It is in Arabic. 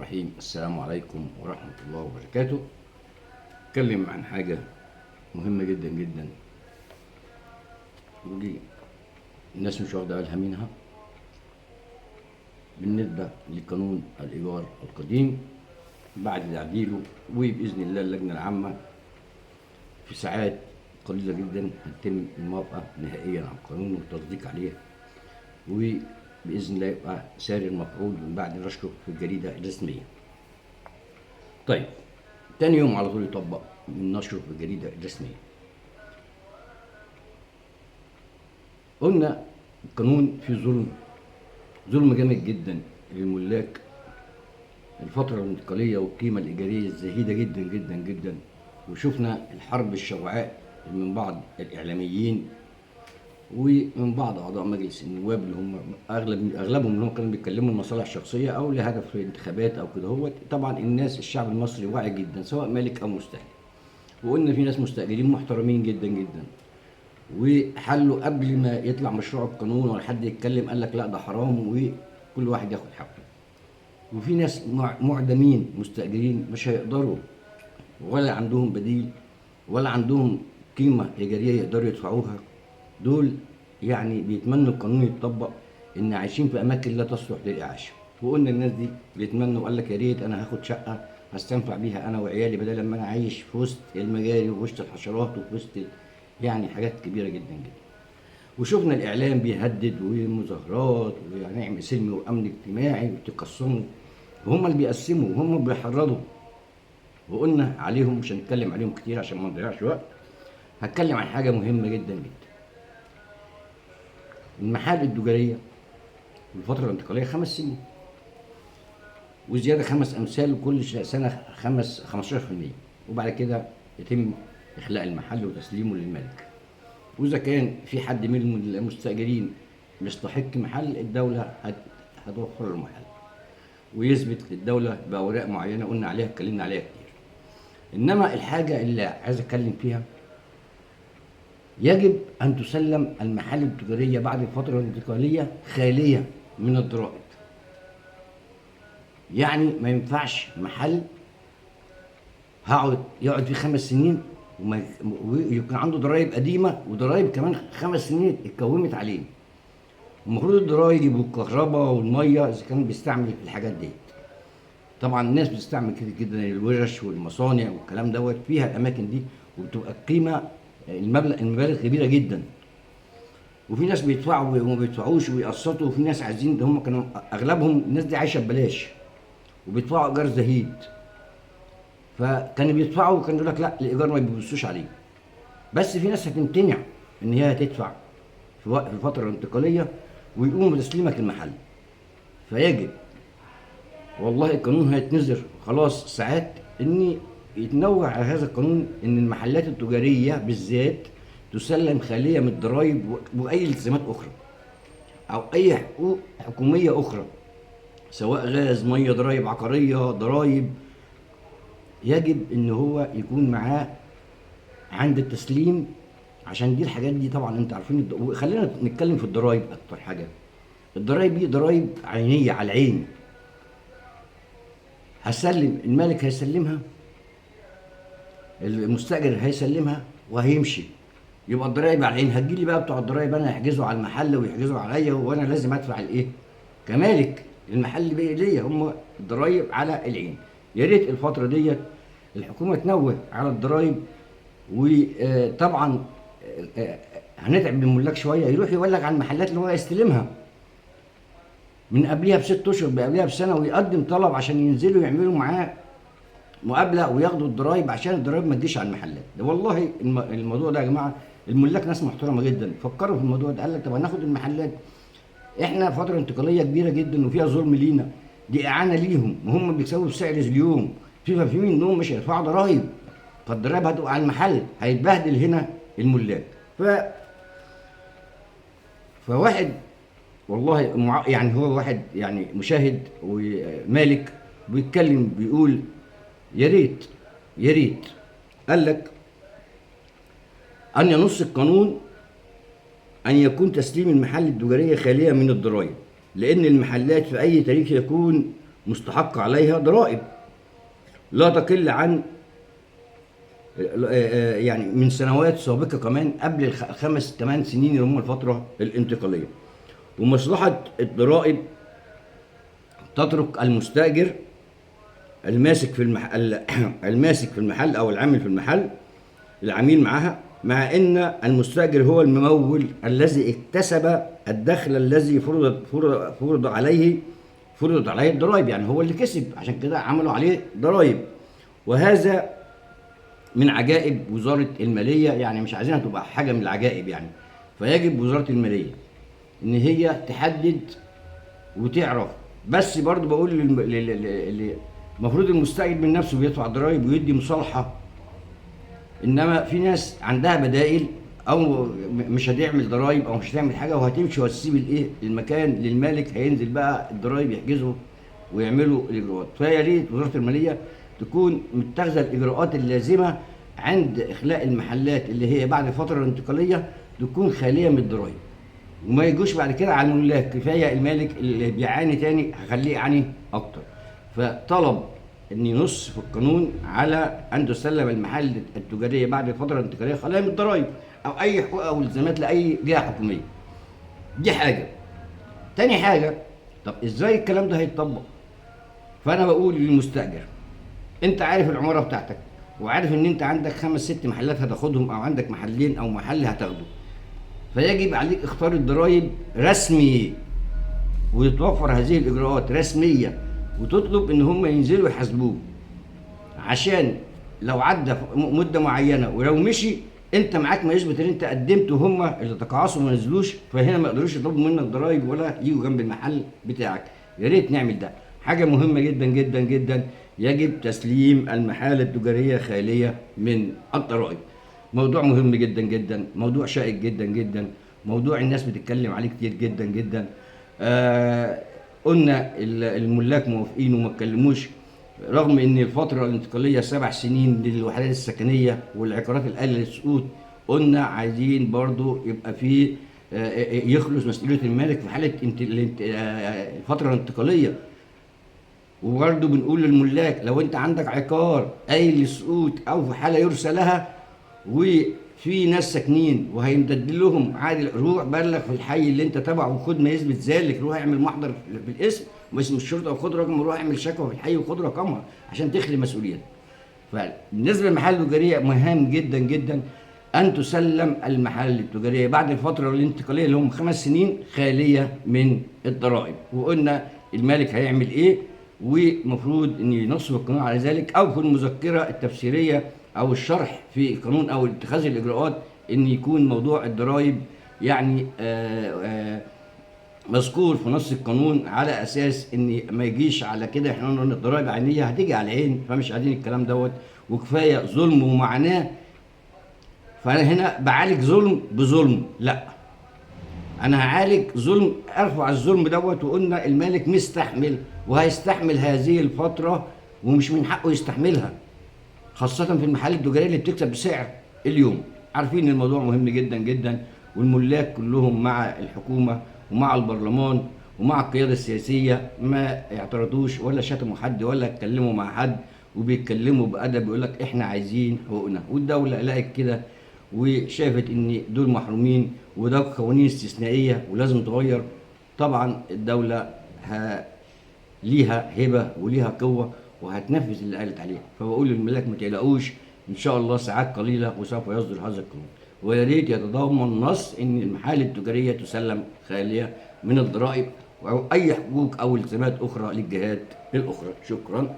الرحيم. السلام عليكم ورحمة الله وبركاته. اتكلم عن حاجة مهمة جدا جدا، ودي الناس مش واخدة بالها منها بالنسبة لقانون الإيجار القديم بعد تعديله. وبإذن الله اللجنة العامة في ساعات قليلة جدا هتتم الموافقة نهائيا على القانون والتصديق عليه، وبإذن الله يبقى ساري المفعول من بعد نشره في الجريدة الرسمية. طيب، تاني يوم على طول يطبق من نشره في الجريدة الرسمية. قلنا القانون فيه ظلم جامد جدا للملاك. الفترة الانتقالية والقيمة الإيجارية الزهيدة جدا جدا جدا، وشفنا الحرب الشوعاء من بعض الإعلاميين ومن بعض أعضاء مجلس النواب اللي هم أغلبهم اللي هم كانوا بيتكلموا المصالح الشخصية أو لهدف الانتخابات أو كده. هو طبعا الشعب المصري واعي جدا سواء مالك أو مستهلك، وقلنا في ناس مستأجرين محترمين جدا جدا وحلوا قبل ما يطلع مشروع القانون ولا حد يتكلم قال لك لا ده حرام وكل واحد ياخد حقه. وفي ناس معدمين مستأجرين مش هيقدروا ولا عندهم بديل ولا عندهم قيمة إيجارية يقدروا يدفعوها. دول يعني بيتمنوا القانون يتطبق، إن عايشين في أماكن لا تصلح للإعاشة. وقلنا الناس دي بيتمنوا وقال لك يا ريت أنا هاخد شقة هستنفع بيها أنا وعيالي بدل ما أنا عايش في وسط المجاري وفي وسط الحشرات وفي وسط يعني حاجات كبيرة جدا جدا. وشفنا الإعلام بيهدد ومظاهرات وهنعمل سلم وأمن اجتماعي وتقسموا، وهم اللي بيقسموا وهم اللي بيحرضوا. وقلنا عليهم مش هنتكلم عليهم كتير عشان ما نضيعش وقت. هتكلم عن حاجة مهمة جدا جدا. المحال التجارية في الفترة الانتقالية 5 سنين وزيادة 5 أمثال وكل سنة 15%، وبعد كده يتم إخلاء المحل وتسليمه للمالك. وإذا كان في حد من المستأجرين يستحق محل، الدولة هتوفر له محل ويثبت الدولة بأوراق معينة قلنا عليها اتكلمنا عليها كتير. إنما الحاجة اللي عايز أتكلم فيها، يجب أن تسلم المحال التجارية بعد الفترة الانتقالية خالية من الضرائب. يعني ما ينفعش محل يقعد فيه 5 سنين ويكون عنده ضرائب قديمة وضرائب كمان 5 سنين اتكومت عليه. المفروض الضرايب يجيبوا الكهرباء والمية إذا كان بيستعمل الحاجات دي. طبعا الناس بتستعمل كده جدا الورش والمصانع والكلام دوت فيها الأماكن دي، وبتبقى القيمة المبالغ كبيرة جدا. وفي ناس بيدفعوا وما بيدفعوش ويقسطوا، وفي ناس عايزين، ده هم كانوا أغلبهم الناس دي عايشة ببلاش وبيدفعوا إيجار زهيد. فكانوا بيدفعوا وكانوا يقول لك لا الإيجار ما بيبصوش عليه. بس في ناس هتمتنع إن هي هتدفع في الفترة الانتقالية ويقوموا بتسليمك المحل. فيجب والله القانون هيتنظر خلاص ساعات ان يتنوع على هذا القانون ان المحلات التجارية بالذات تسلم خالية من الضرائب واي التزامات اخرى او اي حقوق حكومية اخرى سواء غاز مية ضرائب عقارية ضرائب. يجب ان هو يكون معاه عند التسليم، عشان دي الحاجات دي طبعا انت عارفين. وخلينا نتكلم في الضرائب اكتر حاجة. الضرائب دي ضرائب عينية على العين. هسلم المالك هيسلمها، المستأجر هيسلمها وهيمشي. يبقى الضرايب على العين. هتجيلي بقى بتوع الضرايب انا يحجزوا على المحل ويحجزوا عليا وانا لازم ادفع الايه كمالك المحل بقى ليا. هم الضرايب على العين. يا ريت الفترة ديت الحكومة تنوه على الضرايب. وطبعا هنتعب الملاك شوية، يروح يولج على المحلات اللي هو يستلمها من قبلها ب6 اشهر قبلها بسنه ويقدم طلب عشان ينزلوا يعملوا معاه مقابله وياخدوا الضرايب عشان الضرايب ما تجيش على المحلات. ده والله الموضوع ده يا جماعه الملاك ناس محترمه جدا فكروا في الموضوع ده. قال لك طب هناخد المحلات، احنا فتره انتقاليه كبيره جدا وفيها ظلم لينا، دي اعانه ليهم وهم بيكسبوا بسعر اليوم، في منهم مش هيدفعوا ضرايب، فالضرايب هتبقى على المحل هيتبهدل هنا الملاك. فواحد والله يعني هو واحد يعني مشاهد ومالك بيتكلم بيقول يا ريت قال لك أن ينص القانون أن يكون تسليم المحال التجارية خالية من الضرائب، لأن المحلات في أي تاريخ يكون مستحق عليها ضرائب لا تقل عن يعني من سنوات سابقة كمان قبل الخمس 8 سنين اللي هم الفترة الانتقالية. ومصلحة الضرائب تترك المستأجر الماسك في المحل الماسك في المحل أو العامل في المحل العميل معها، مع ان المستاجر هو الممول الذي اكتسب الدخل الذي فرضت عليه الضرائب، يعني هو اللي كسب، عشان كده عملوا عليه ضرائب. وهذا من عجائب وزارة المالية، يعني مش عايزينها تبقى حاجة من العجائب يعني. فيجب وزارة المالية ان هي تحدد وتعرف. بس برضو بقول المفروض المستأجر من نفسه بيدفع ضرائب ويدي مصالحة، انما في ناس عندها بدائل، او مش هتعمل ضرايب او مش هتعمل حاجه وهتمشي وهتسيب الايه المكان للمالك، هينزل بقى الضرايب يحجزوا ويعملوا الاجراءات. فيا ريت وزاره الماليه تكون متخذه الاجراءات اللازمه عند اخلاء المحلات اللي هي بعد الفتره الانتقاليه تكون خاليه من الضرايب، وما يجوش بعد كده على الملاك. كفايه المالك اللي بيعاني تاني هخليه يعاني اكتر. فطلب ان ينص في القانون على ان تسلم المحال التجاريه بعد الفتره الانتقاليه خاليه من الضرايب او اي حقوق او التزامات لاي جهه حكوميه. دي حاجه. تاني حاجه، طب ازاي الكلام ده هيتطبق؟ فانا بقول للمستاجر، انت عارف العماره بتاعتك وعارف ان انت عندك 5 6 محلات هتاخدهم، او عندك محلين او محل هتاخده، فيجب عليك اختار الضرايب رسمي، ويتوفر هذه الاجراءات رسميه، وتطلب ان هم ينزلوا يحاسبوه، عشان لو عدى مده معينه ولو مشي انت معاك ما يثبت ان انت قدمت، وهم اللي تقاعسوا ما نزلوش، فهنا ما يقدروش يطلبوا منك ضرايب ولا يجوا جنب المحل بتاعك. يا ريت نعمل ده، حاجه مهمه جدا جدا جدا. يجب تسليم المحال التجاريه خاليه من الضرائب. موضوع مهم جدا جدا، موضوع شائك جدا جدا، موضوع الناس بتتكلم عليه كتير جدا جدا. قلنا الملاك موافقين وما اتكلموش، رغم ان الفتره الانتقاليه 7 سنين للوحدات السكنيه والعقارات الآلة للسقوط. قلنا عايزين برضو يبقى في يخلص مسؤوليه المالك في حاله الفتره الانتقاليه. وبرضو بنقول للملاك، لو انت عندك عقار قايل للسقوط او في حاله يرثى لها وفي ناس ساكنين وهيمتد لهم، عادي روح بلغ في الحي اللي انت تبعه وخد ما يثبت ذلك، روح اعمل محضر بالاسم واسم الشرطه وخد رقم، وروح اعمل شكوى في الحي وخد رقمها عشان تخلي مسؤوليتك. فبالنسبه للمحال التجاريه مهم جدا جدا ان تسلم المحال التجاريه بعد الفتره الانتقاليه اللي هم 5 سنين خاليه من الضرائب. وقلنا المالك هيعمل ايه، ومفروض ان ينص القانون على ذلك، او في المذكره التفسيريه او الشرح في القانون او اتخاذ الاجراءات ان يكون موضوع الضرائب يعني مذكور في نص القانون، على اساس ان ما يجيش على كده. احنا قلنا ان الضرائب عينيه هتيجي على العين، فمش عايزين الكلام دوت، وكفايه ظلم ومعاناه. فانا هنا بعالج ظلم بظلم؟ لا، انا هعالج ظلم، ارفع الظلم دوت. وقلنا المالك مستحمل وهيستحمل هذه الفتره ومش من حقه يستحملها، خاصة في المحال التجارية اللي بتكسب بسعر اليوم. عارفين ان الموضوع مهم جدا جدا، والملاك كلهم مع الحكومة ومع البرلمان ومع القيادة السياسية، ما يعترضوش ولا شتموا حد ولا اتكلموا مع حد، وبيتكلموا بأدب، يقول لك احنا عايزين حقوقنا. والدولة لقت كده وشافت ان دول محرومين وده قوانين استثنائية ولازم تغير. طبعا الدولة ليها هبة وليها قوة وهتنفذ اللي قالت عليه. فبقول للملاك ما تقلقوش، ان شاء الله ساعات قليله وسوف يصدر هذا القانون. ويا ريت يتضمن نص ان المحال التجاريه تسلم خاليه من الضرائب او اي حقوق او التزامات اخرى للجهات الاخرى. شكرا.